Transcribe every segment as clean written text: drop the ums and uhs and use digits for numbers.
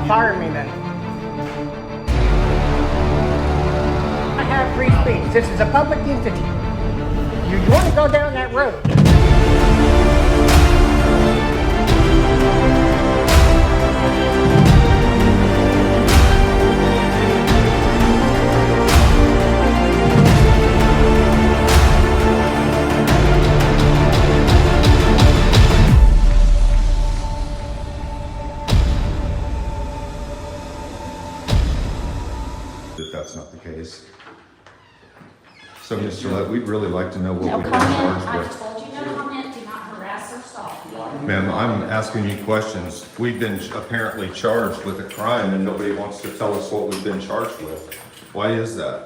Fire me then. I have free speech. This is a public entity. You want to go down that road? If that's not the case. So, Mr. Lett, we'd really like to know what No we've been comment. charged I've with. told you no comment. Do not harass or stall. Ma'am, I'm asking you questions. We've been apparently charged with a crime and nobody wants to tell us what we've been charged with. Why is that?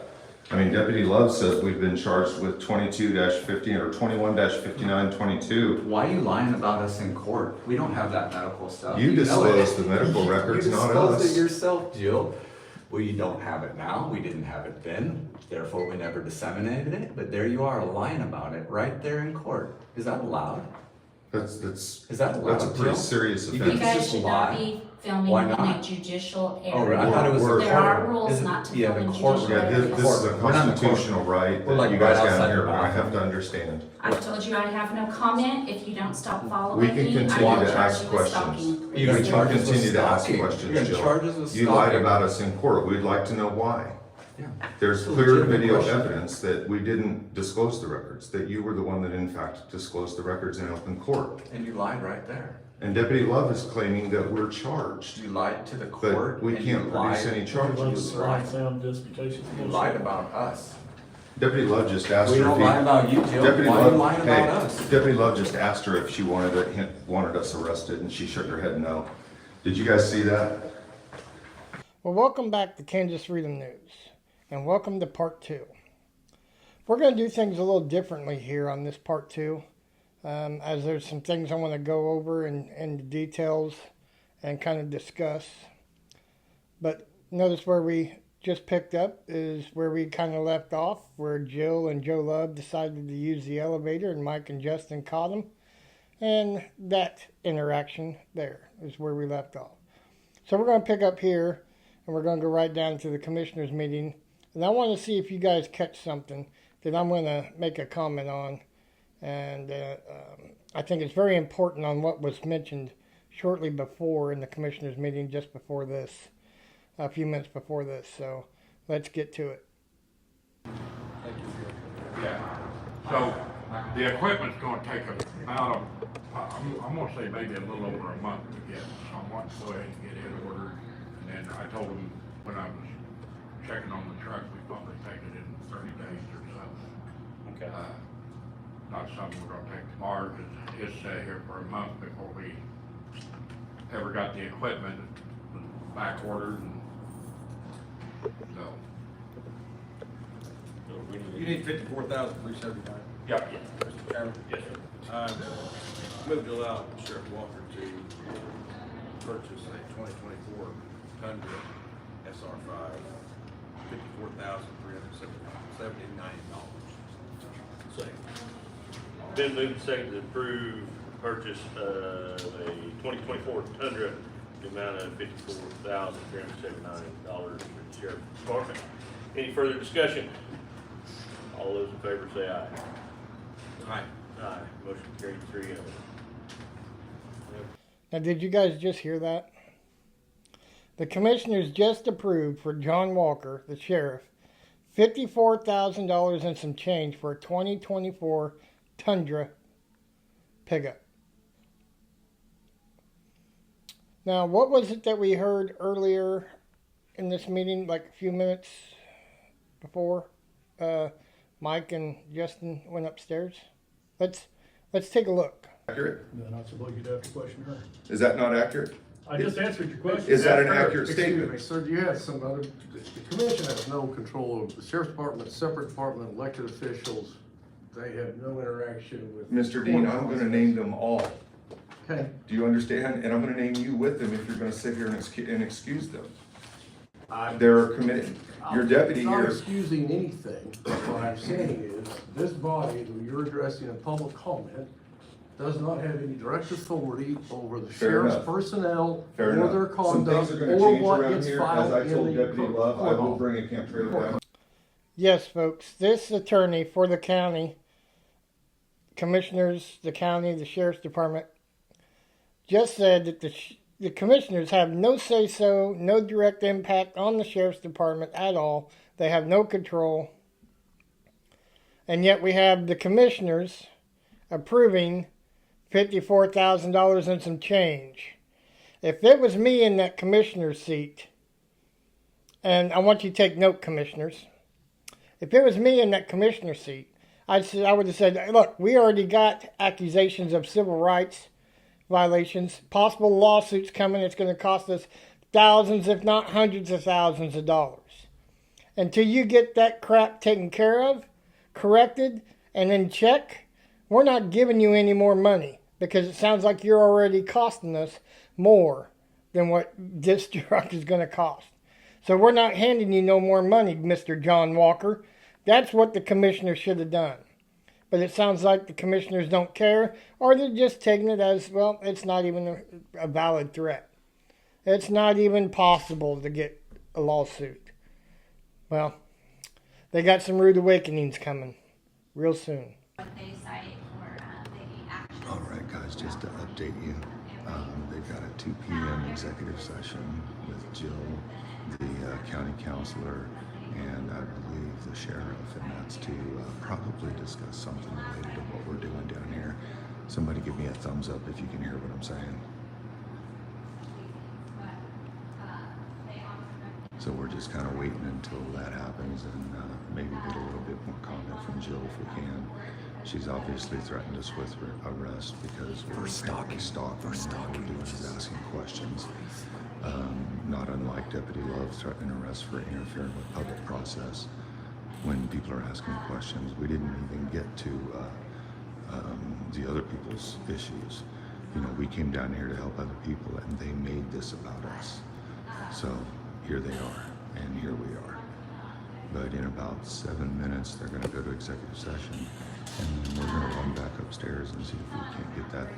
I mean, Deputy Love says we've been charged with 22-15 or 21-5922. Why are you lying about us in court? We don't have that medical stuff. You know disclosed it. the medical records, You not disclosed us. it yourself, Jill. Well, you don't have it now. We didn't have it then. Therefore, we never disseminated it. But there you are lying about it right there in court. Is that allowed? Is that allowed, that's a pretty Jill? serious You You offense. guys just should lie. not be filming Why in a not? judicial Oh, area. I thought it was We're- the There court. are rules Isn't- not to yeah, film in the court. judicial Yeah, areas. this is a We're not in the court. constitutional right We're that like you right guys down outside here the are gonna have to bathroom. understand. I've told you I have no comment. If you don't stop following We can me, I continue will to charge ask you with questions. stalking. You're gonna You charge can us with continue to ask stalking. questions, You're gonna Jill. charge us with You lied stalking. about us in court. We'd like to know why. Yeah. There's It's a clear legitimate video question. evidence that we didn't disclose the records, that you were the one that in fact disclosed the records in open court. And you lied right there. And Deputy Love is claiming that we're charged, You lied to the court. but we and can't you produce lied- any charges. You lied. Sound disputation. You lied about us. Deputy Love just asked We her don't if lie he. about you, Jill. Deputy Why are you Love, lying hey, about us? Deputy Love just asked her if she wanted us arrested, and she shook her head no. Did you guys see that? Well, welcome back to Kansas Freedom News, and welcome to part 2. We're going to do things a little differently here on this part 2, as there's some things I want to go over in the details and kind of discuss. But notice where we just picked up is where we kind of left off, where Jill and Joe Love decided to use the elevator and Mike and Justin caught them. And that interaction there is where we left off. So we're going to pick up here, and we're going to go right down to the commissioners meeting. And I want to see if you guys catch something that I'm going to make a comment on. And I think it's very important on what was mentioned shortly before in the commissioners meeting, just before this, a few minutes before this. So let's get to it. Yeah, so the equipment's gonna take about I'm gonna say maybe a little over a month to get, so I want to go ahead and get it ordered. And then I told him when I was checking on the truck, we probably take it in 30 days or so. Okay. Not something we're gonna take tomorrow, cause it's here for a month before we ever got the equipment back ordered and so. You need 54,379. Yeah. Mr. Chairman? Yes, sir. Move to allow Sheriff Walker to purchase a 2024 Tundra SR5, $54,379. Second. Been moved and seconded to approve purchase of a 2024 Tundra, the amount of $54,379 for the Sheriff's Department. Any further discussion? All those in favor say aye. Aye. Aye. Motion carried 3-0. Now, did you guys just hear that? The commissioners just approved for John Walker, the sheriff, $54,000 and some change for a 2024 Tundra pickup. Now, what was it that we heard earlier in this meeting, like a few minutes before Mike and Justin went upstairs? Let's take a look. Accurate? Then I suppose you'd have to question her. Is that not accurate? I just answered your question. Is that an Fair. accurate statement? Excuse me, sir, you have some other, the commission has no control of the sheriff's department, separate department, elected officials. They have no interaction with. Mr. Dean, I'm gonna name them all. Okay. Do you understand? And I'm gonna name you with them if you're gonna sit here and excuse them. They're committed. Your deputy I'm not here, excusing anything. What I'm saying is, this body that you're addressing in public comment does not have any direct authority over the Fair sheriff's enough. personnel fair or enough. their Some conduct things are gonna or change what around gets here. As filed I in told the Deputy Love, I will courthouse. bring a camp trailer down. Yes, folks, this attorney for the county, commissioners, the county, the sheriff's department, just said that the commissioners have no say-so, no direct impact on the sheriff's department at all. They have no control. And yet we have the commissioners approving $54,000 and some change. If it was me in that commissioner's seat, and I want you to take note, commissioners, if it was me in that commissioner seat, I would have said, look, we already got accusations of civil rights violations, possible lawsuits coming. It's going to cost us thousands, if not hundreds of thousands of dollars. Until you get that crap taken care of, corrected, and in check, we're not giving you any more money because it sounds like you're already costing us more than what this truck is going to cost. So we're not handing you no more money, Mr. John Walker. That's what the commissioner should have done. But it sounds like the commissioners don't care, or they're just taking it as, well, it's not even a valid threat. It's not even possible to get a lawsuit. Well, they got some rude awakenings coming real soon. What they cite for the action. All right, guys, just to update you, they've got a 2 p.m. executive session with Jill, the county counselor, and I believe the sheriff, and that's to probably discuss something related to what we're doing down here. Somebody give me a thumbs up if you can hear what I'm saying. So we're just kind of waiting until that happens and maybe get a little bit more comment from Jill if we can. She's obviously threatened us with arrest because we're stalking. All we're doing is asking questions. Not unlike Deputy Love threatening arrest for interfering with public process. When people are asking questions, we didn't even get to the other people's issues. You know, we came down here to help other people and they made this about us. So here they are, and here we are. But in about 7 minutes, they're gonna go to executive session, and then we're gonna run back upstairs and see if we can't get that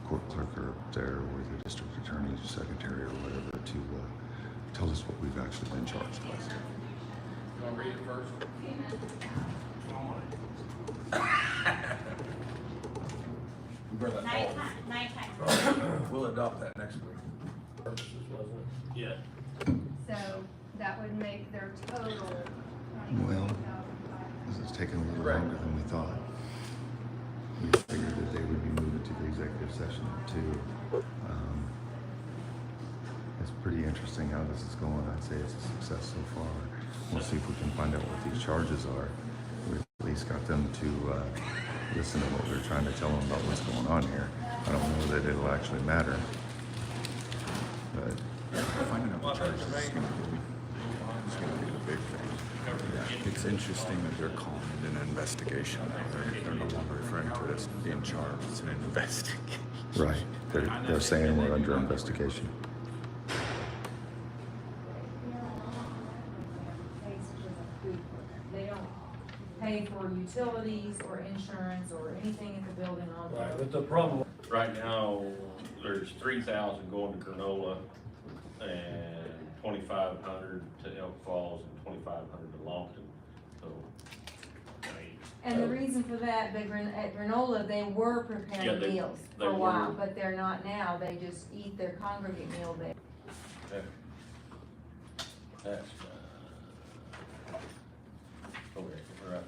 court clerk up there or the district attorney's secretary or whatever to tell us what we've actually been charged with. You wanna read it first? Nighttime. We'll adopt that next week. Yeah. So that would make their total. Well, this is taking a little longer than we thought. We figured that they would be moving to the executive session too. It's pretty interesting how this is going. I'd say it's a success so far. We'll see if we can find out what these charges are. We've at least got them to listen to what we're trying to tell them about what's going on here. I don't know that it'll actually matter, but finding out what charges is going to be the big thing. Yeah, it's interesting that they're calling it an investigation. They're no longer referring to it as being charged. It's an investigation. Right. They're saying we're under investigation. They don't pay for utilities or insurance or anything in the building on Right, there. but the problem, Right now, there's 3,000 going to Granola and 2,500 to Elk Falls and 2,500 to Longton. So, I mean. And the reason for that, at Granola, they were Yeah, preparing they- meals they for a while, were. but they're not now. They just eat their congregate meal there. That's, okay, all right.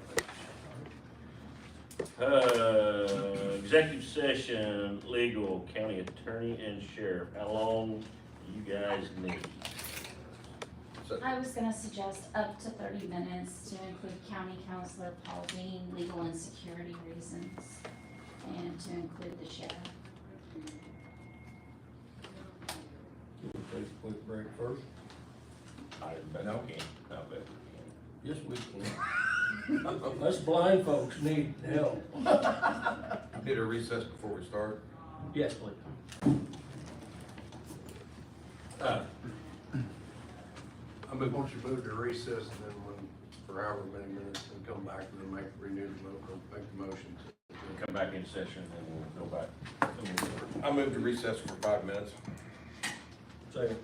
Executive session, legal, county attorney and sheriff. How long do you guys need? I was gonna suggest up to 30 minutes to include county counselor Paul Dean, legal and security reasons, and to include the sheriff. take a quick break first. I bet No. we can, I bet we can. Yes, we can. Us blind folks need help. Need a recess before we start? Yes, please. I move, once you move to recess, and then when, for however many minutes, and come back and then renew the motion, make the motion. Come back in session and we'll go back. I move to recess for 5 minutes. Second.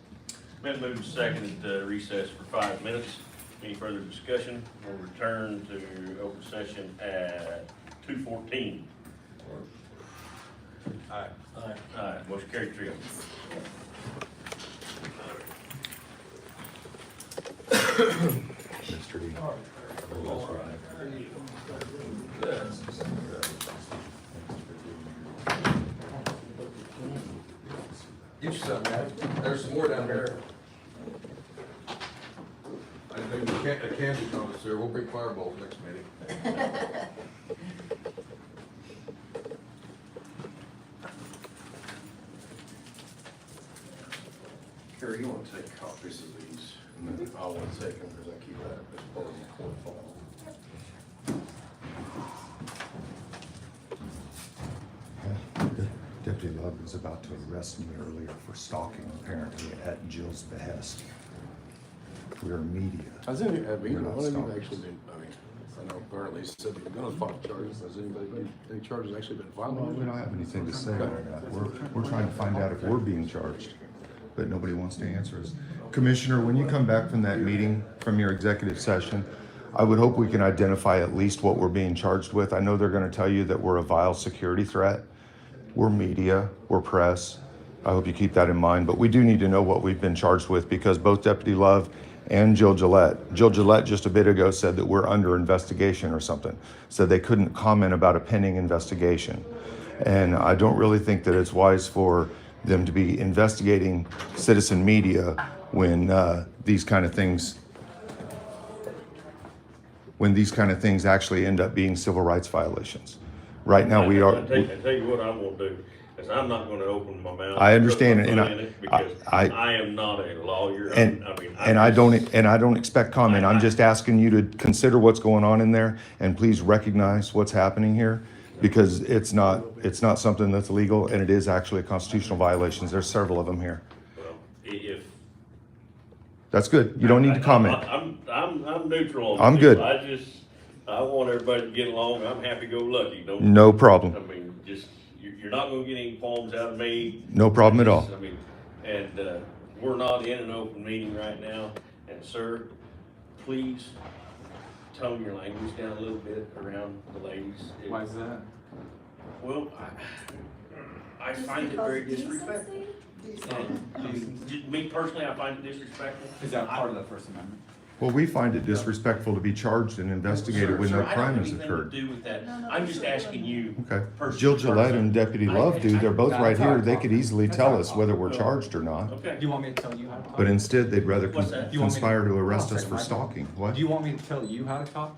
Been moved to second to recess for 5 minutes. Any further discussion? We'll return to open session at 2:14. Aye. Aye, motion carried 3-0. Mr. D. Get you some, man. There's some more down there. I think a candy connoisseur, we'll bring fireballs next meeting. Carrie, you want to take copies of these? And then I want to take them because I keep that as part of my court file. Deputy Love was about to arrest me earlier for stalking, apparently at Jill's behest. We're media. Has any, have We're either not one of you stalkers. actually been, I mean, I know apparently you said you're gonna file charges, has anybody been, any charges actually been filed? Well, we don't have anything to say on that. We're trying to find out if we're being charged, but nobody wants to answer us. Commissioner, when you come back from that meeting, from your executive session, I would hope we can identify at least what we're being charged with. I know they're gonna tell you that we're a vile security threat. We're media, we're press. I hope you keep that in mind, but we do need to know what we've been charged with because both Deputy Love and Jill Gillette just a bit ago said that we're under investigation or something. Said they couldn't comment about a pending investigation. And I don't really think that it's wise for them to be investigating citizen media when these kind of things actually end up being civil rights violations. Right now we are. I tell you what I'm gonna do, is I'm not gonna open my mouth. I understand put it, my and foot in it, because I am not a lawyer. I don't expect comment. I'm just asking you to consider what's going on in there and please recognize what's happening here because it's not something that's legal and it is actually a constitutional violations. There's several of them here. Well, if. That's good. You don't need to comment. I'm neutral on I'm this. good. I want everybody to get along. I'm happy-go-lucky. No problem. I mean, you're not gonna get any poems out of me. No problem at all. I mean, and, we're not in an open meeting right now. And sir, please tone your language down a little bit around the ladies. Why is that? Well, I find it very disrespectful. And me personally, I find it disrespectful. Is that part of the First Amendment? Well, we find it disrespectful to be charged and investigated when no crime has I don't have occurred. anything to do with that. I'm just asking you. Okay. personally. Jill Gillette and Deputy Love do. They're both right here. They could easily tell us whether we're charged or not. Okay. Do you want me to tell you how to talk? But instead, they'd rather What's that? conspire to arrest us for stalking. What? Do you want me to tell you how to talk?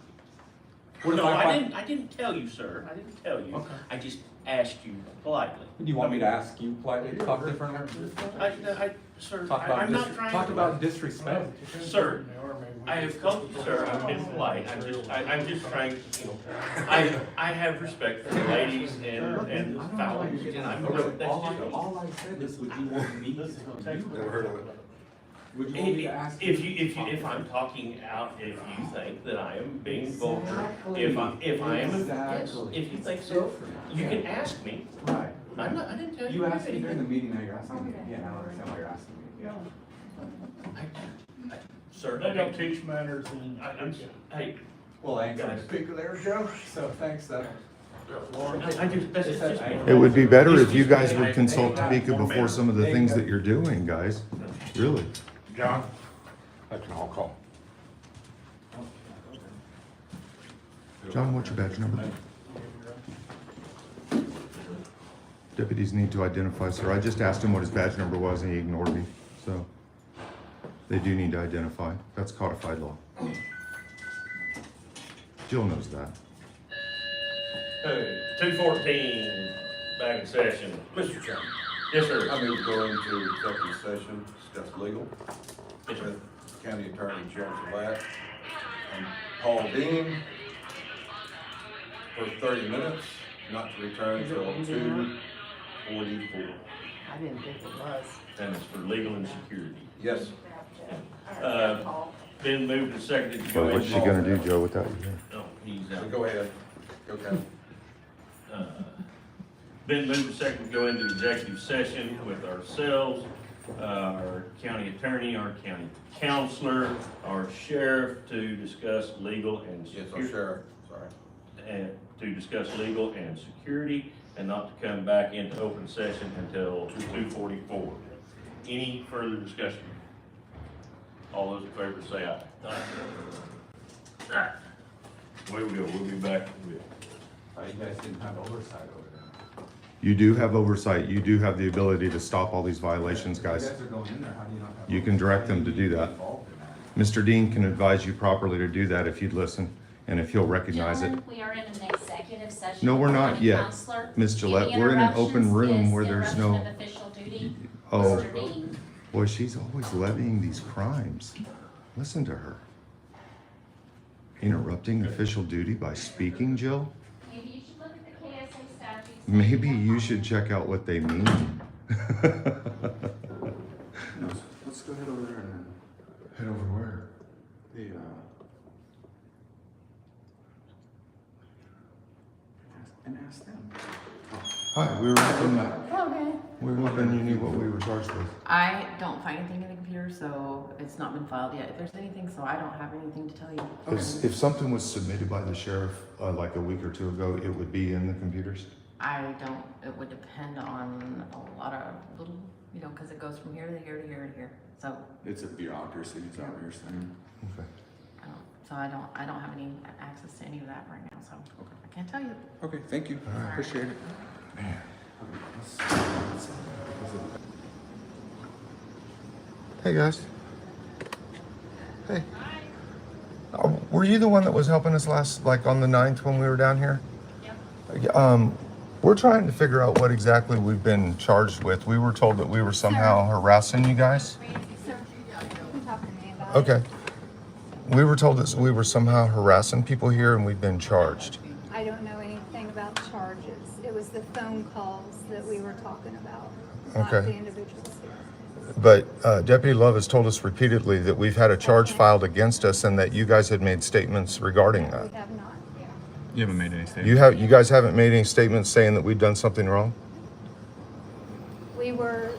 No, I didn't tell you, sir. I didn't tell you. Okay. I just asked you politely. Do you want me to ask you politely to talk differently? Sir, I'm not trying to. Talk about disrespect. Sir, I have come, sir, I've been polite. I'm just trying, you know, I have respect for the ladies and fellows, and I'm, that's just. All I said is, would you want me to tell you? Never heard of it. Would you want me to ask? If I'm talking out, if you think that I am being vulgar, if I am, yes, if you think so, you can ask me. Right. I didn't tell you. You asked me during the meeting, now you're asking me again. I don't understand why you're asking me. Sir, They don't teach manners and. hey, Well, I ain't gonna speak there, Joe, so thanks, though. that's just me. It would be better if you guys would consult Topeka before some of the things that you're doing, guys. Really. John, that's an all call. John, what's your badge number? Deputies need to identify, sir. I just asked him what his badge number was and he ignored me, so. They do need to identify. That's codified law. Jill knows that. Hey, 2:14, back in session. Mr. Chairman, Yes, sir. I move to go into executive session, discuss legal Yes, sir. with County Attorney Sharon Gillette and Paul Dean for 30 minutes, not to return until 2:44. I didn't think it was. And it's for legal and security. Yes. Been moved and seconded to go Well, what's she gonna do, Joe, without you here? No, he's So out. go ahead. Go, Kevin. Been moved and seconded to go into executive session with ourselves, our county attorney, our county counselor, our sheriff to discuss legal and Yes, our security. sheriff, sorry. And to discuss legal and security and not to come back into open session until 2:44. Any further discussion? All those in favor say aye. Aye. Way we go, we'll be back with. You guys didn't have oversight over there. You do have oversight. You do have the ability to stop all these violations, You guys. guys are going in there, how do you not have? You can direct them to do that. Involved in that? Mr. Dean can advise you properly to do that if you'd listen and if he'll recognize it. Gentlemen, we are in an executive session. No, we're not County yet, Counselor. Ms. Gillette. Any We're in an open interruptions room is where there's no. interruption of official duty. Oh, Mr. Dean. boy, she's always levying these crimes. Listen to her. Interrupting official duty by speaking, Jill? Maybe you should look at the KSA statutes. Maybe you should check out what they mean. No, let's go ahead over there and Head over where? the, and ask them. Hi, we were hoping you knew what we were charged with. I don't find anything in the computer, so it's not been filed yet. If there's anything, so I don't have anything to tell you. If something was submitted by the sheriff, like a week or two ago, it would be in the computers? It would depend on a lot of little, because it goes from here to here to here to here. So, It's a bureaucracy, is that what you're saying? Okay. I don't have any access to any of that right now, so I can't tell you. Okay, thank you, appreciate it. Man. Hey, guys. Hey. Were you the one that was helping us on the 9th when we were down here? Yeah. We're trying to figure out what exactly we've been charged with. We were told that we were somehow harassing you guys. Okay. We were told that we were somehow harassing people here and we've been charged. I don't know anything about charges. It was the phone calls that we were talking about, not Okay. the individuals here. But Deputy Love has told us repeatedly that we've had a charge filed against us and that you guys had made statements regarding that. We have not. You haven't made any statement? You guys haven't made any statements saying that we've done something wrong? We were.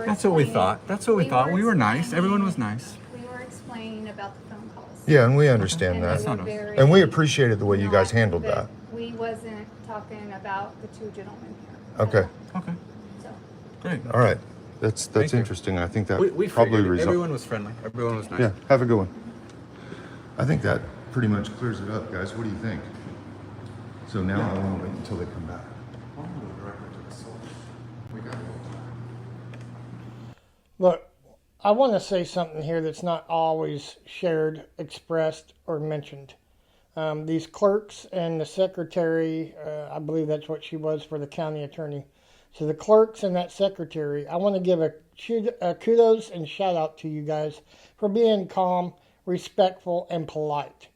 That's what we explaining- thought, that's what we thought, we were nice, everyone was nice. We were explaining about the phone calls. Yeah, and we understand And that. they were very And we appreciated the way you guys not- handled but that. We wasn't talking about the two gentlemen here. Okay, Okay, So, great. all right. That's Thank you. interesting. I think that We probably figured, resolved. everyone was friendly, everyone was nice. Yeah, have a good one. I think that pretty much clears it up, guys. What do you think? So now I want to wait until they come back. Look, I want to say something here that's not always shared, expressed, or mentioned. These clerks and the secretary, I believe that's what she was for the county attorney. So the clerks and that secretary, I want to give a kudos and shout out to you guys for being calm, respectful, and polite.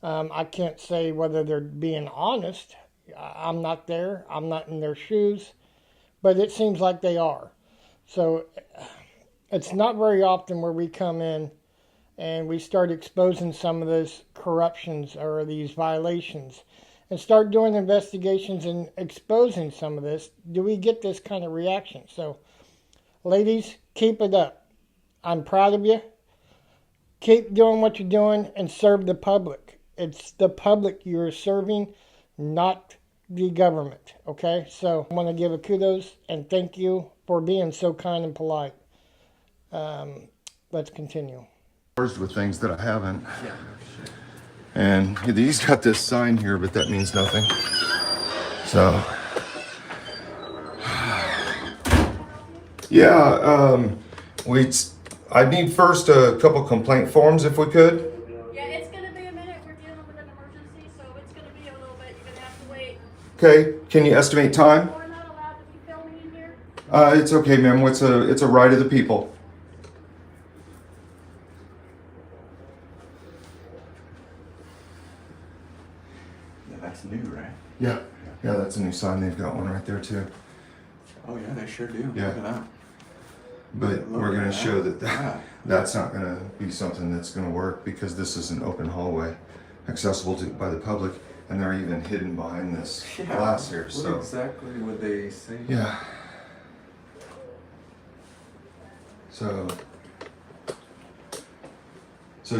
I can't say whether they're being honest. I'm not there. I'm not in their shoes. But it seems like they are. So it's not very often where we come in and we start exposing some of those corruptions or these violations and start doing investigations and exposing some of this. Do we get this kind of reaction? So, ladies, keep it up. I'm proud of you. Keep doing what you're doing and serve the public. It's the public you're serving, not the government. Okay? So I want to give a kudos and thank you for being so kind and polite. Let's continue. Charged with things that I haven't. And he's got this sign here, but that means nothing. So, yeah, I need first a couple complaint forms if we could. Yeah, it's gonna be a minute. We're dealing with an emergency, so it's gonna be a little bit. You're gonna have to wait. Okay, can you estimate time? We're not allowed to be filming in here. It's okay, ma'am. It's a right of the people. Yeah, That's new, right? Yeah, yeah, that's a new sign. They've got one right there too. Oh, yeah, they sure do. Yeah. Look at that. But Look we're at gonna that. show that Yeah. that's not gonna be something that's gonna work because this is an open hallway accessible by the public, and they're even hidden behind this glass here, What so. exactly would they say? Yeah. So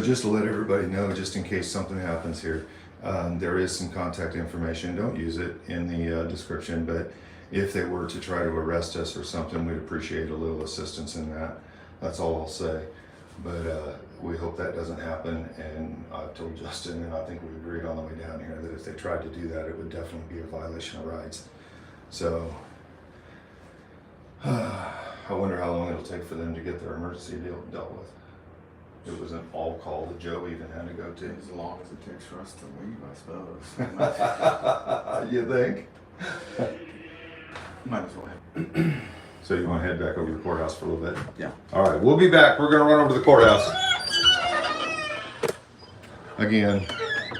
just to let everybody know, just in case something happens here, there is some contact information. Don't use it in the description, but if they were to try to arrest us or something, we'd appreciate a little assistance in that. That's all I'll say. But we hope that doesn't happen. And I've told Justin, and I think we agreed on the way down here, that if they tried to do that, it would definitely be a violation of rights. So I wonder how long it'll take for them to get their emergency deal dealt with. It was an all call that Joe even had to go to. As long as it takes for us to leave, I suppose. You think? Might as well. So you want to head back over to the courthouse for a little bit? Yeah. All right, we'll be back. We're going to run over to the courthouse. Again,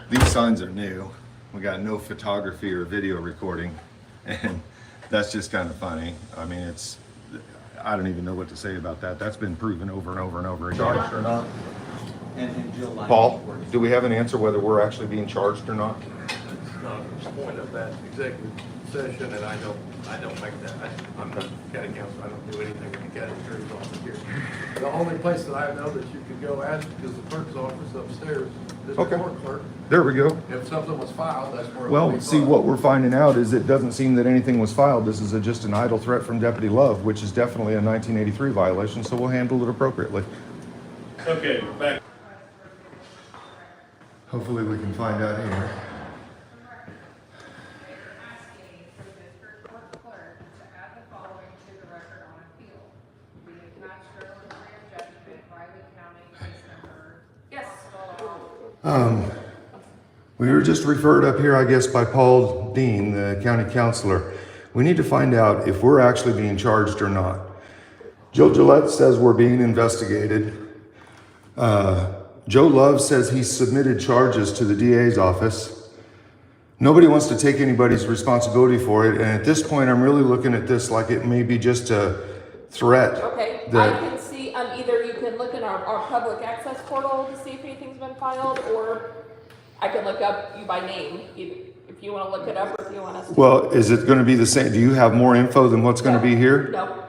these signs are new. We got no photography or video recording, and that's just kind of funny. I mean, I don't even know what to say about that. That's been proven over and over and over again. Charged or not? And Jill Paul, do we have an answer whether we're actually being charged or not? It's not the point of that executive session, and I don't make that. I'm not county council, I don't do anything with the county attorney's office here. The only place that I know that you could go ask is the clerk's office upstairs, district Okay. court clerk. There we go. If something was filed, that's where it would Well, be see, filed. what we're finding out is it doesn't seem that anything was filed. This is just an idle threat from Deputy Love, which is definitely a 1983 violation, so we'll handle it appropriately. Okay, back. Hopefully we can find out here. We were just referred up here, I guess, by Paul Dean, the county counselor. We need to find out if we're actually being charged or not. Joe Gillette says we're being investigated. Joe Love says he submitted charges to the DA's office. Nobody wants to take anybody's responsibility for it, and at this point, I'm really looking at this like it may be just a threat. Okay, I that can see, either you can look in our public access portal to see if anything's been filed, or I can look up you by name, if you wanna look it up, or if you want us to. Well, is it going to be the same? Do you have more info than what's going to be here? No,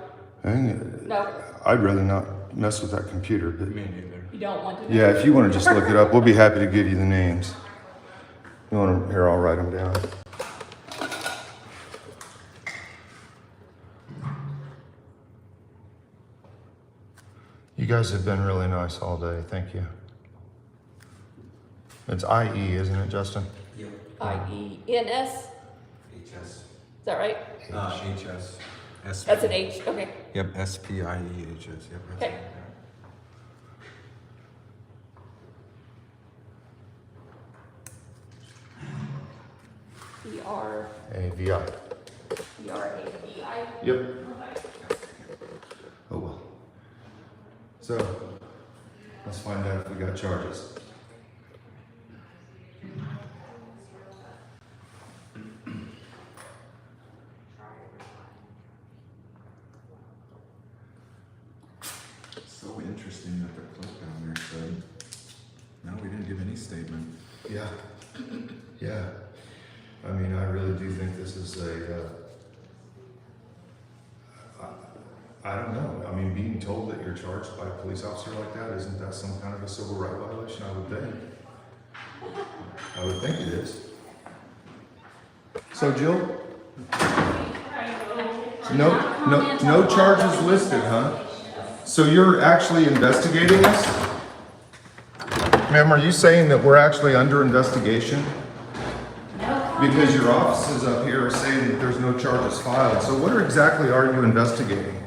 Dang, no, I'd rather not mess with that computer. But Me neither. you don't want to. yeah, if you want to just look it up, we'll be happy to give you the names. You want them here? I'll write them down. You guys have been really nice all day. Thank you. It's IE, isn't it, Justin? IENS, HS. is that right? HS. That's an H, okay, Yep, SPIEHS, yep. okay. ER, AVI. ERAEI. Yep. Oh well. So, let's find out if we got charges. So interesting that the clerk down there said, no, we didn't give any statement. Yeah. Yeah. I mean, I really do think this is I don't know. I mean, being told that you're charged by a police officer like that, isn't that some kind of a civil right violation? I would think. I would think it is. So Jill? No charges listed, huh? So you're actually investigating this? Ma'am, are you saying that we're actually under investigation? Because your offices up here are saying that there's no charges filed. So what exactly are you investigating?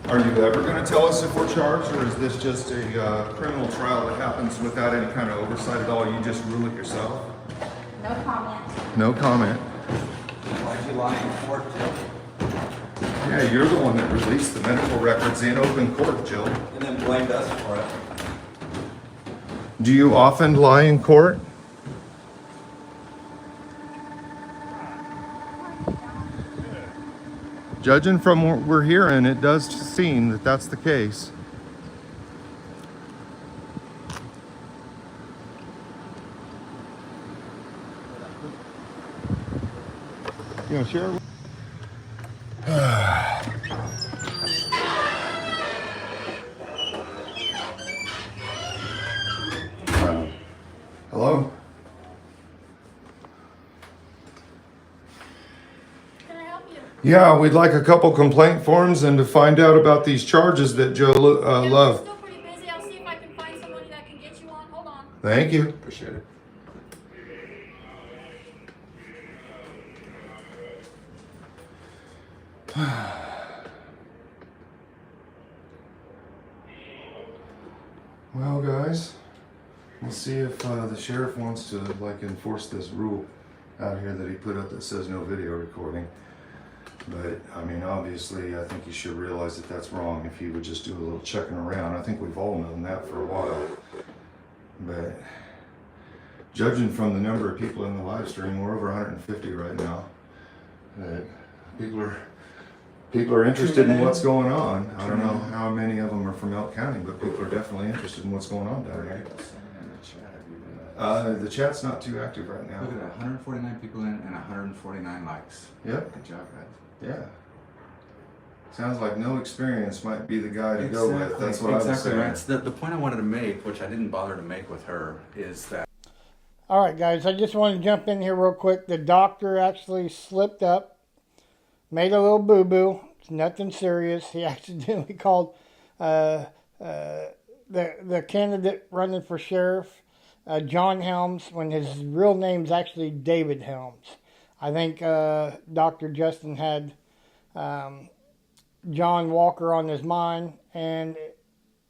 Are you ever going to tell us if we're charged, or is this just a criminal trial that happens without any kind of oversight at all? You just rule it yourself? No comment. No comment. Why'd you lie in court, Jill? Yeah, you're the one that released the medical records in open court, Jill. And then blamed us for it. Do you often lie in court? Judging from what we're hearing, it does seem that that's the case. You know, Sheriff. Hello? Can I help you? Yeah, we'd like a couple complaint forms and to find out about these charges that Joe Love. Still pretty busy. I'll see if I can find somebody that can get you on. Hold on. Thank you. Appreciate it. Well, guys, we'll see if the sheriff wants to like enforce this rule out here that he put up that says no video recording. But I mean, obviously, I think you should realize that that's wrong. If you would just do a little checking around, I think we've all known that for a while. But judging from the number of people in the live stream, we're over 150 right now. That people are interested in what's going on. I don't know how many of them are from Elk County, but people are definitely interested in what's going on down here. The chat's not too active right now. Look at that, 149 people in and 149 likes. Yep. Good job, guys. Yeah. Sounds like no experience might be the guy to go with. That's what I was saying. Right. The point I wanted to make, which I didn't bother to make with her, is that. All right, guys, I just want to jump in here real quick. The doctor actually slipped up, made a little boo-boo. It's nothing serious. He accidentally called the candidate running for sheriff, John Helms, when his real name's actually David Helms. I think Dr. Justin had John Walker on his mind, and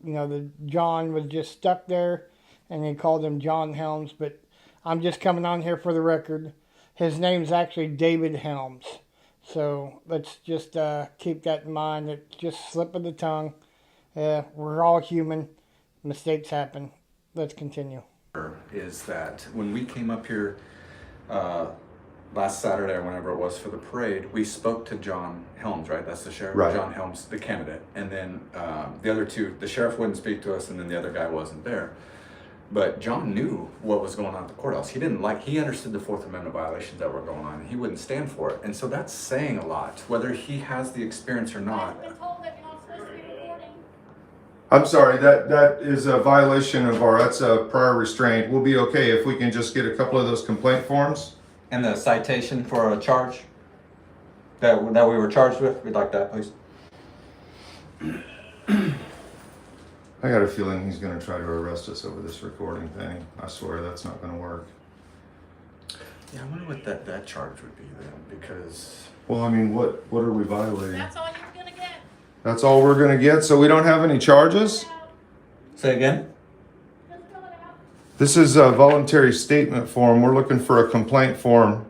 you know, the John was just stuck there, and he called him John Helms. But I'm just coming on here for the record. His name's actually David Helms. So let's just keep that in mind. It's just slip of the tongue. We're all human. Mistakes happen. Let's continue. Is that when we came up here last Saturday or whenever it was for the parade, we spoke to John Helms, right? That's the sheriff, right. John Helms, the candidate. And then the other two, the sheriff wouldn't speak to us, and then the other guy wasn't there. But John knew what was going on at the courthouse. He understood the Fourth Amendment violations that were going on, and he wouldn't stand for it. And so that's saying a lot, whether he has the experience or not. I've been told that you're not supposed to be recording. I'm sorry, that is a violation of that's a prior restraint. We'll be okay if we can just get a couple of those complaint forms. And the citation for a charge that we were charged with, we'd like that, please. I got a feeling he's going to try to arrest us over this recording thing. I swear that's not going to work. Yeah, I wonder what that charge would be then, because. Well, I mean, what are we violating? That's all you're gonna get. That's all we're going to get, so we don't have any charges? Say again? Just fill it out. This is a voluntary statement form. We're looking for a complaint form.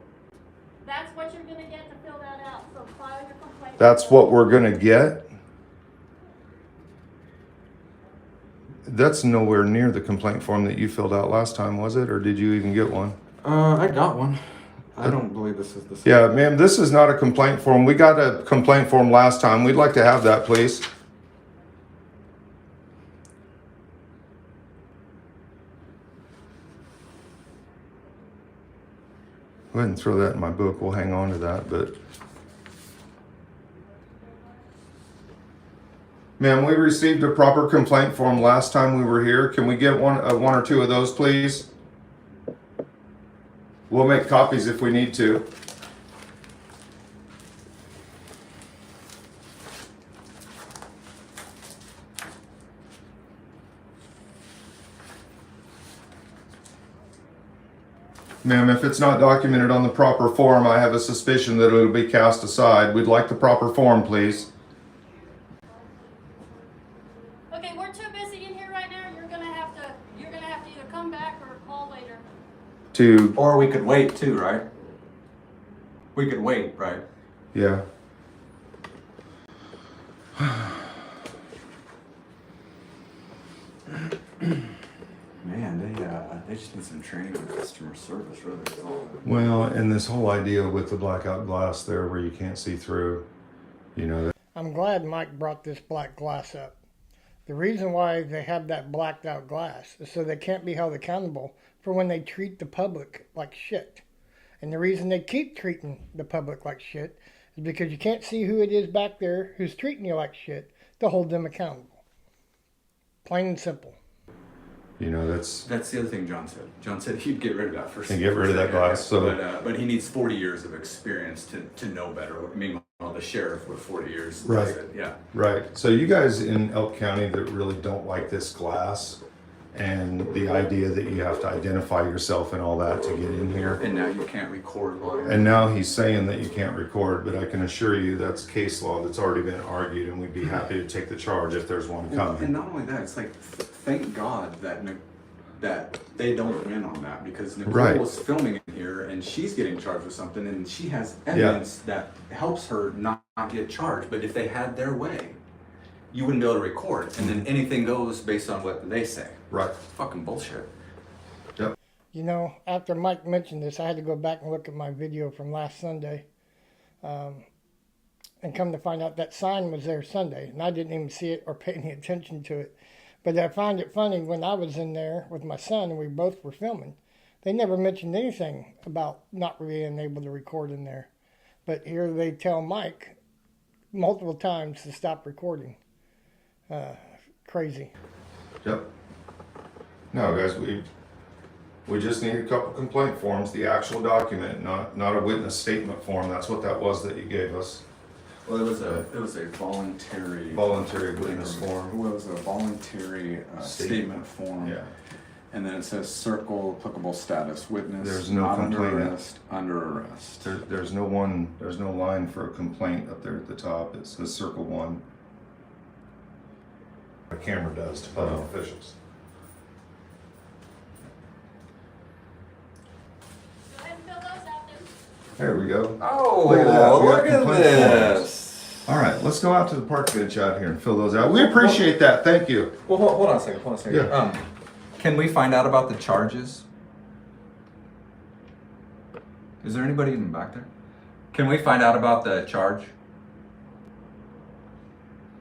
That's what you're gonna get to fill that out. So file your complaint. That's what we're going to get? That's nowhere near the complaint form that you filled out last time, was it? Or did you even get one? I got one. I don't believe this is the same. Yeah, ma'am, this is not a complaint form. We got a complaint form last time. We'd like to have that, please. Go ahead and throw that in my book. We'll hang on to that, but. Ma'am, we received a proper complaint form last time we were here. Can we get one or two of those, please? We'll make copies if we need to. Ma'am, if it's not documented on the proper form, I have a suspicion that it'll be cast aside. We'd like the proper form, please. Okay, we're too busy in here right now. You're gonna have to either come back or call later. Or we could wait too, right? We could wait, right? Yeah. Man, they just need some training on customer service, really. Well, and this whole idea with the blackout glass there where you can't see through, You know, I'm glad Mike brought this black glass up. The reason why they have that blacked out glass is so they can't be held accountable for when they treat the public like shit. And the reason they keep treating the public like shit is because you can't see who it is back there who's treating you like shit to hold them accountable. Plain and simple. you know, that's the other thing John said. John said he'd get rid of that first. And get rid of that glass, so- but he needs 40 years of experience to know better. Meanwhile, the sheriff with 40 years. Right. Does it. Yeah. right. So you guys in Elk County that really don't like this glass and the idea that you have to identify yourself and all that to get in here. And now you can't record. And now he's saying that you can't record, but I can assure you that's case law that's already been argued, and we'd be happy to take the charge if there's one And coming. not only that, it's like, thank God that they don't win on that, because Nicole Right. was filming in here and she's getting charged with something and she has evidence that helps her not get charged. But if they had their way, you wouldn't be able to record, and then anything goes based on what they say. Right. Fucking bullshit. Yep. You know, after Mike mentioned this, I had to go back and look at my video from last Sunday. And come to find out that sign was there Sunday, and I didn't even see it or pay any attention to it. But I find it funny, when I was in there with my son and we both were filming, they never mentioned anything about not being able to record in there. But here they tell Mike multiple times to stop recording. Crazy. Yep. No, guys, we just need a couple complaint forms, the actual document, not a witness statement form. That's what that was that you gave us. Well, it was a voluntary witness form. It was a voluntary statement form. Yeah. And then it says circle applicable status witness. There's no not complaint. Under arrest. There's no line for a complaint up there at the top. It says circle 1. A camera does to public officials. Go ahead and fill those out then. There we go. Oh, Look at that. We got look at complaint this. All right, let's go out to the park bench out here and fill those out. We appreciate that. Thank you. Well, hold on a second. Yeah. Can we find out about the charges? Is there anybody even back there? Can we find out about the charge?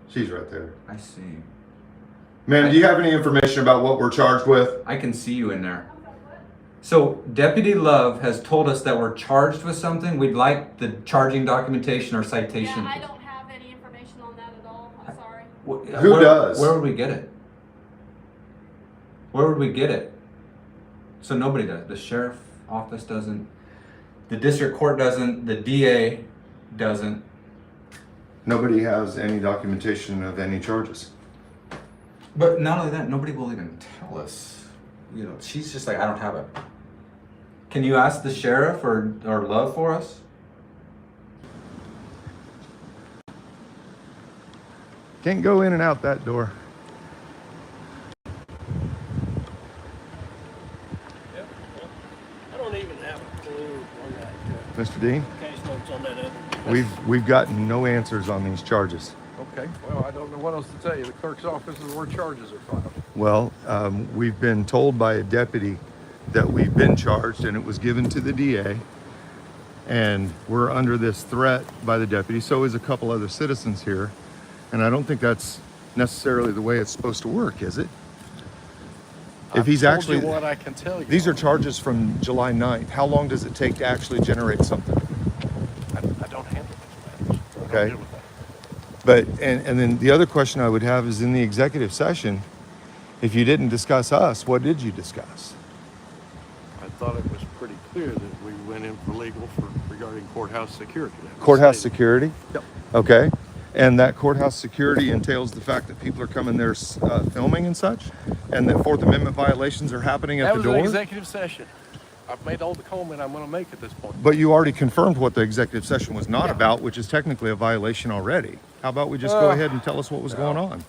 She's right there. I see. Ma'am, do you have any information about what we're charged with? I can see you in there. So Deputy Love has told us that we're charged with something. We'd like the charging documentation or citation. Yeah, I don't have any information on that at all. I'm sorry. Who does? Where would we get it? Where would we get it? So nobody does. The sheriff office doesn't. The district court doesn't. The DA doesn't. Nobody has any documentation of any charges. But not only that, nobody will even tell us. You know, she's just like, I don't have it. Can you ask the sheriff or Love for us? Can't go in and out that door. Yep. I don't even have a clue on that Mr. Dean, case notes on that other. we've gotten no answers on these charges. Okay, well, I don't know what else to tell you. The clerk's office is where charges are filed. Well, we've been told by a deputy that we've been charged, and it was given to the DA, and we're under this threat by the deputy. So is a couple other citizens here, and I don't think that's necessarily the way it's supposed to work, is it? If he's I've actually, told you what I can tell you. these are charges from July 9th. How long does it take to actually generate something? I don't handle those matters. I don't Okay. deal with that. But, and then the other question I would have is, in the executive session, if you didn't discuss us, what did you discuss? I thought it was pretty clear that we went in for legal regarding courthouse security. That was Courthouse stated. security? Yep. Okay. And that courthouse security entails the fact that people are coming there filming and such, and that Fourth Amendment violations are happening at That the was door? an executive session. I've made all the comment I'm going to make at this point. But you already confirmed what the executive session was not Yeah. about, which is technically a violation already. How about we just go ahead and tell us what was going on?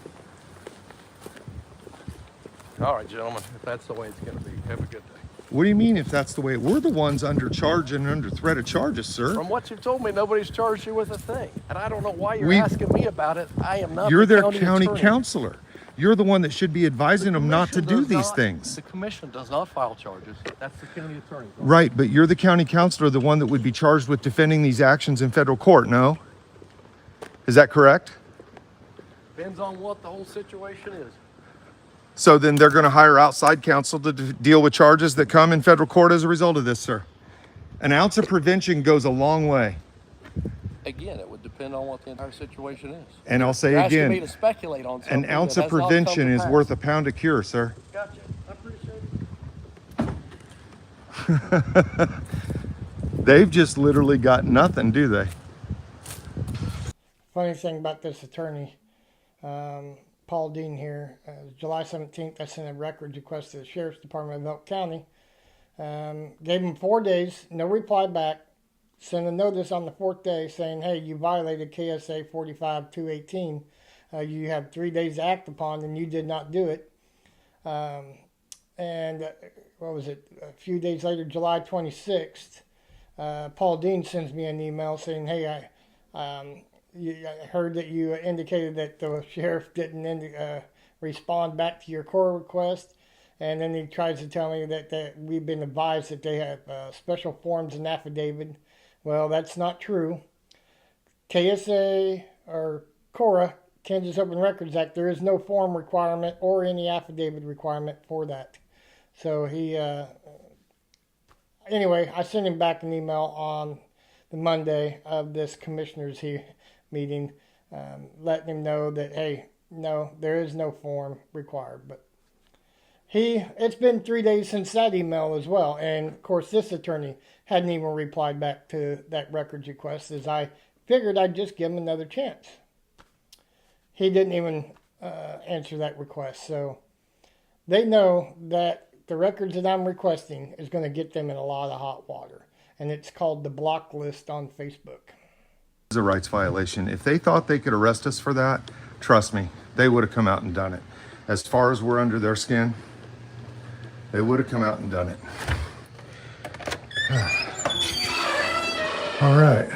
All right, gentlemen, if that's the way it's going to be, have a good day. What do you mean if that's the way? We're the ones under charge and under threat of charges, sir. From what you've told me, nobody's charged you with a thing. And I don't know why you're We- asking me about it. I am not You're the their county attorney. counselor. You're the one that should be advising them not to do these things. The commission does not file charges. That's the county attorney. Right, but you're the county counselor, the one that would be charged with defending these actions in federal court, no? Is that correct? Depends on what the whole situation is. So then they're going to hire outside counsel to deal with charges that come in federal court as a result of this, sir. An ounce of prevention goes a long way. Again, it would depend on what the entire situation is. And I'll say You're asking again, me to speculate on something an ounce that of has not come prevention to is pass. worth a pound of cure, sir. Gotcha. I appreciate it. They've just literally got nothing, do they? Funny thing about this attorney, Paul Dean here, July 17th, I sent a records request to the Sheriff's Department of Elk County. Gave him 4 days, no reply back. Sent a notice on the 4th day saying, hey, you violated KSA 45-218. You have 3 days to act upon, and you did not do it. And what was it? A few days later, July 26th, Paul Dean sends me an email saying, hey, I heard that you indicated that the sheriff didn't respond back to your core request. And then he tries to tell me that we've been advised that they have special forms and affidavit. Well, that's not true. KSA or CORA, Kansas Open Records Act, there is no form requirement or any affidavit requirement for that. So he, anyway, I sent him back an email on the Monday of this commissioners meeting, letting him know that, hey, no, there is no form required. But it's been 3 days since that email as well. And of course, this attorney hadn't even replied back to that records request, as I figured I'd just give him another chance. He didn't even answer that request. So they know that the records that I'm requesting is going to get them in a lot of hot water. And it's called the block list on Facebook. It's a rights violation. If they thought they could arrest us for that, trust me, they would have come out and done it. As far as we're under their skin, they would have come out and done it. All right.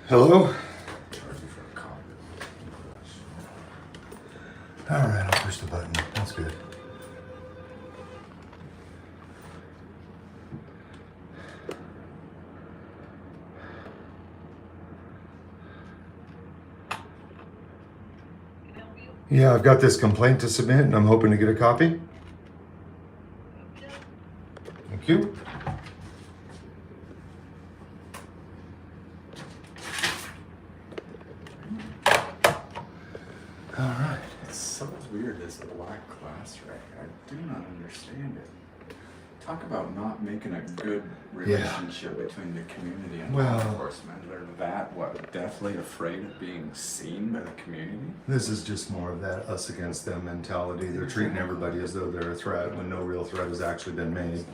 Hello? All right, I'll push the button. That's good. Yeah, I've got this complaint to submit and I'm hoping to get a copy. Thank you. All right. It's so weird, this black class right here. I do not understand it. Talk about not making a good relationship between the community and law enforcement. They're deathly afraid of being seen by the community. This is just more of that us against them mentality. They're treating everybody as though they're a threat when no real threat has actually been made.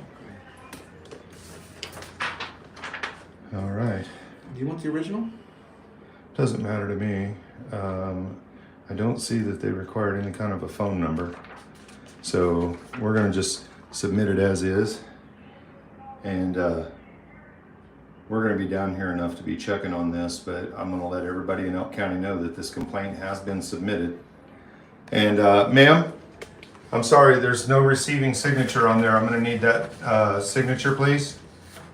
All right. Do you want the original? Doesn't matter to me. I don't see that they required any kind of a phone number. So we're gonna just submit it as is. And we're gonna be down here enough to be checking on this, but I'm gonna let everybody in Elk County know that this complaint has been submitted. And ma'am, I'm sorry, there's no receiving signature on there. I'm gonna need that signature, please.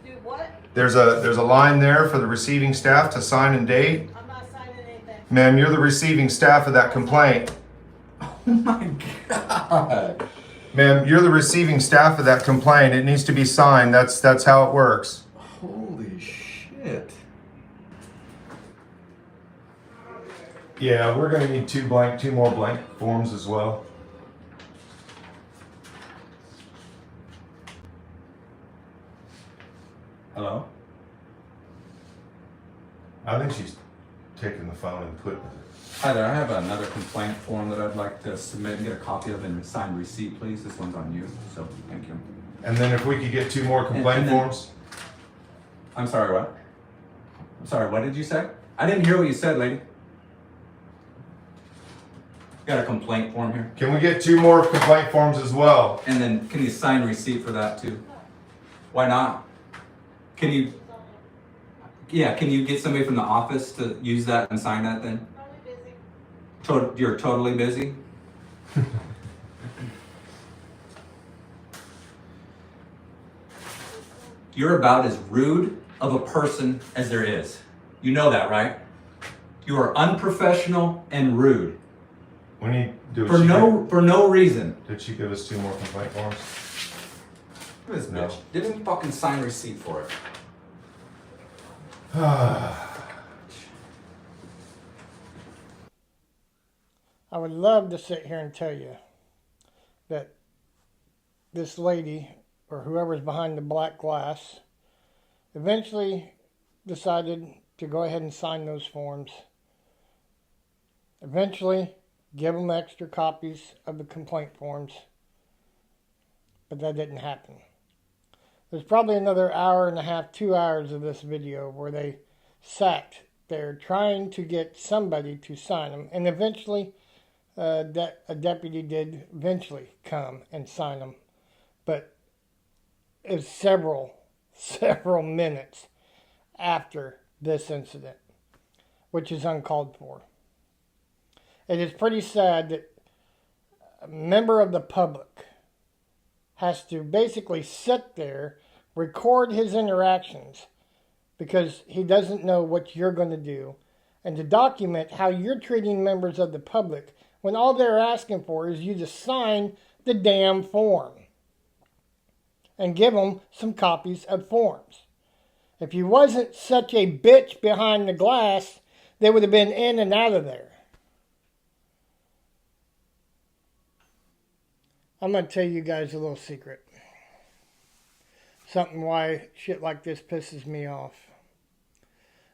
Do what? There's a line there for the receiving staff to sign and date. I'm not signing anything. Ma'am, you're the receiving staff of that complaint. Oh my God. Ma'am, you're the receiving staff of that complaint. It needs to be signed. That's how it works. Holy shit. Yeah, we're gonna need two more blank forms as well. Hello? I think she's taking the phone and putting it. Hi there, I have another complaint form that I'd like to submit and get a copy of and signed receipt, please. This one's on you, so thank you. And then if we could get 2 more complaint And then- forms. I'm sorry, what? I'm sorry, what did you say? I didn't hear what you said, lady. Got a complaint form here? Can we get 2 more complaint forms as well? And then can you sign receipt for that too? Why not? Can you get somebody from the office to use that and sign that then? You're totally busy? You're about as rude of a person as there is. You know that, right? You are unprofessional and rude. We need, For no reason. Did she give us 2 more complaint forms? Look at this No. bitch. Didn't even fucking sign receipt for it. I would love to sit here and tell you that this lady, or whoever's behind the black glass, eventually decided to go ahead and sign those forms. Eventually, give them extra copies of the complaint forms. But that didn't happen. There's probably another hour and a half, 2 hours of this video where they sat there trying to get somebody to sign them. And eventually, a deputy did eventually come and sign them. But it was several minutes after this incident, which is uncalled for. It is pretty sad that a member of the public has to basically sit there, record his interactions because he doesn't know what you're going to do, and to document how you're treating members of the public when all they're asking for is you to sign the damn form and give them some copies of forms. If you wasn't such a bitch behind the glass, they would have been in and out of there. I'm going to tell you guys a little secret. Something why shit like this pisses me off.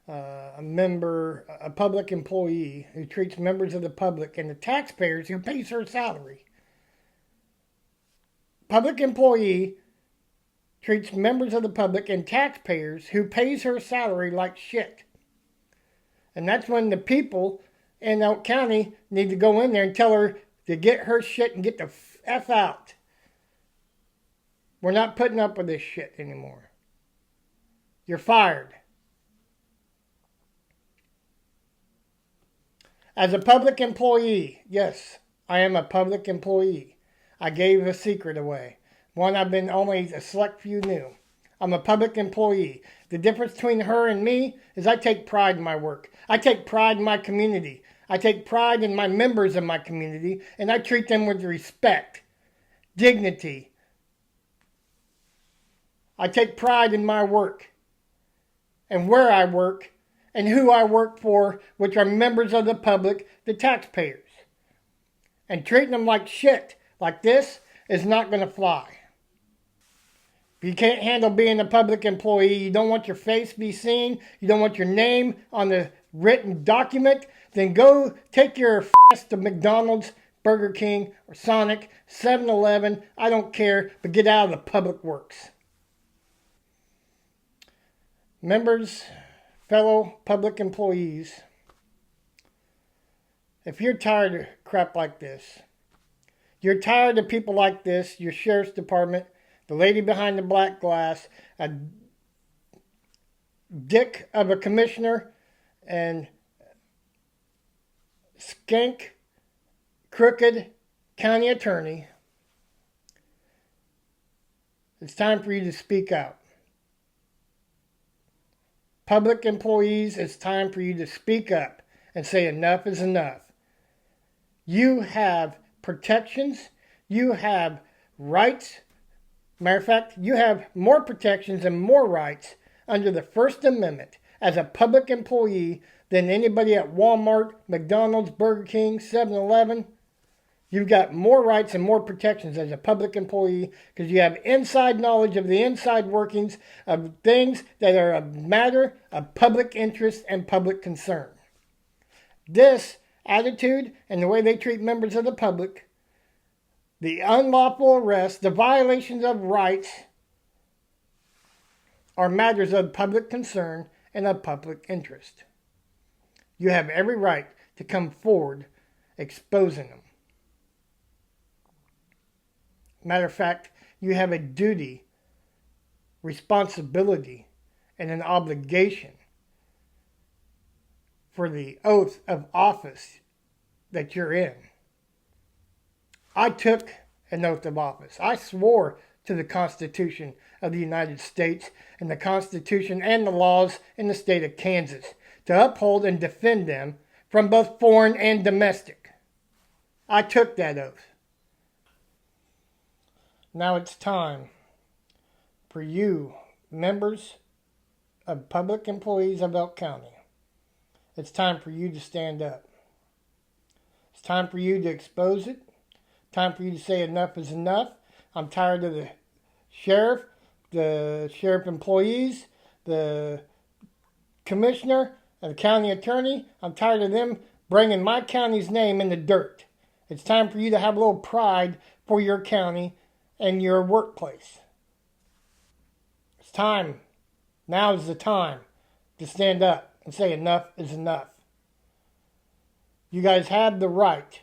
A public employee who treats members of the public and the taxpayers who pays her salary. Public employee treats members of the public and taxpayers who pays her salary like shit. And that's when the people in Elk County need to go in there and tell her to get her shit and get the F out. We're not putting up with this shit anymore. You're fired. As a public employee, yes, I am a public employee. I gave a secret away. One I've been only a select few knew. I'm a public employee. The difference between her and me is I take pride in my work. I take pride in my community. I take pride in my members of my community, and I treat them with respect, dignity. I take pride in my work and where I work and who I work for, which are members of the public, the taxpayers. And treating them like shit like this is not going to fly. If you can't handle being a public employee, you don't want your face be seen, you don't want your name on the written document, then go take your ass to McDonald's, Burger King, or Sonic, 7-Eleven, I don't care, but get out of the public works. Members, fellow public employees, if you're tired of crap like this, you're tired of people like this, your sheriff's department, the lady behind the black glass, a dick of a commissioner, and skank, crooked county attorney, it's time for you to speak out. Public employees, it's time for you to speak up and say enough is enough. You have protections, you have rights. Matter of fact, you have more protections and more rights under the First Amendment as a public employee than anybody at Walmart, McDonald's, Burger King, 7-Eleven. You've got more rights and more protections as a public employee because you have inside knowledge of the inside workings of things that are a matter of public interest and public concern. This attitude and the way they treat members of the public, the unlawful arrest, the violations of rights are matters of public concern and of public interest. You have every right to come forward exposing them. Matter of fact, you have a duty, responsibility, and an obligation for the oath of office that you're in. I took an oath of office. I swore to the Constitution of the United States and the Constitution and the laws in the state of Kansas, to uphold and defend them from both foreign and domestic. I took that oath. Now it's time for you, members of public employees of Elk County. It's time for you to stand up. It's time for you to expose it. Time for you to say enough is enough. I'm tired of the sheriff employees, the commissioner, and the county attorney. I'm tired of them bringing my county's name in the dirt. It's time for you to have a little pride for your county and your workplace. It's time. Now is the time to stand up and say enough is enough. You guys have the right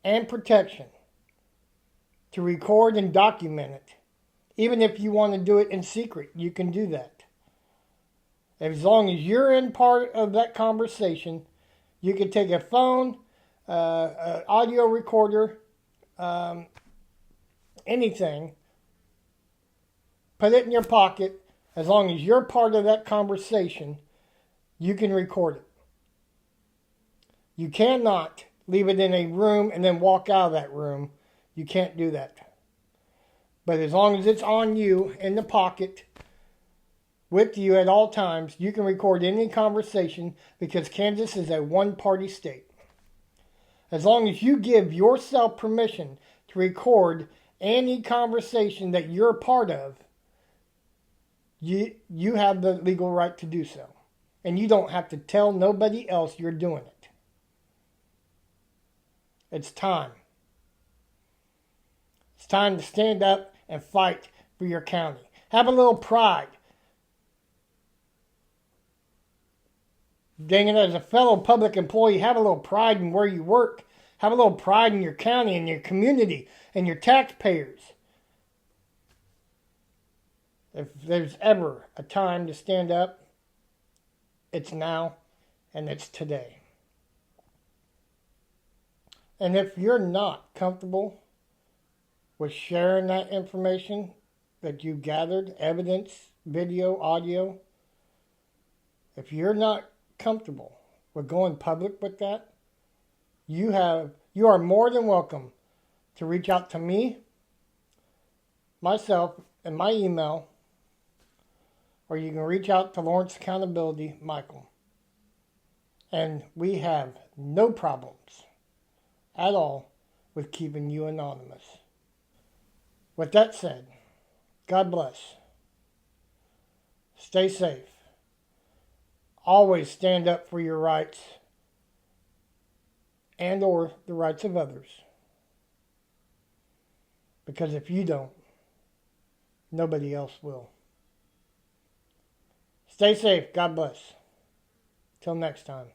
and protection to record and document it. Even if you want to do it in secret, you can do that. As long as you're in part of that conversation, you can take a phone, an audio recorder, anything, put it in your pocket. As long as you're part of that conversation, you can record it. You cannot leave it in a room and then walk out of that room. You can't do that. But as long as it's on you in the pocket with you at all times, you can record any conversation because Kansas is a one-party state. As long as you give yourself permission to record any conversation that you're a part of, you have the legal right to do so. And you don't have to tell nobody else you're doing it. It's time. It's time to stand up and fight for your county. Have a little pride. Dang it, as a fellow public employee, have a little pride in where you work. Have a little pride in your county and your community and your taxpayers. If there's ever a time to stand up, it's now and it's today. And if you're not comfortable with sharing that information that you gathered, evidence, video, audio, if you're not comfortable with going public with that, you are more than welcome to reach out to me, myself, and my email, or you can reach out to Lawrence Accountability, Michael. And we have no problems at all with keeping you anonymous. With that said, God bless. Stay safe. Always stand up for your rights and or the rights of others. Because if you don't, nobody else will. Stay safe. God bless. Till next time.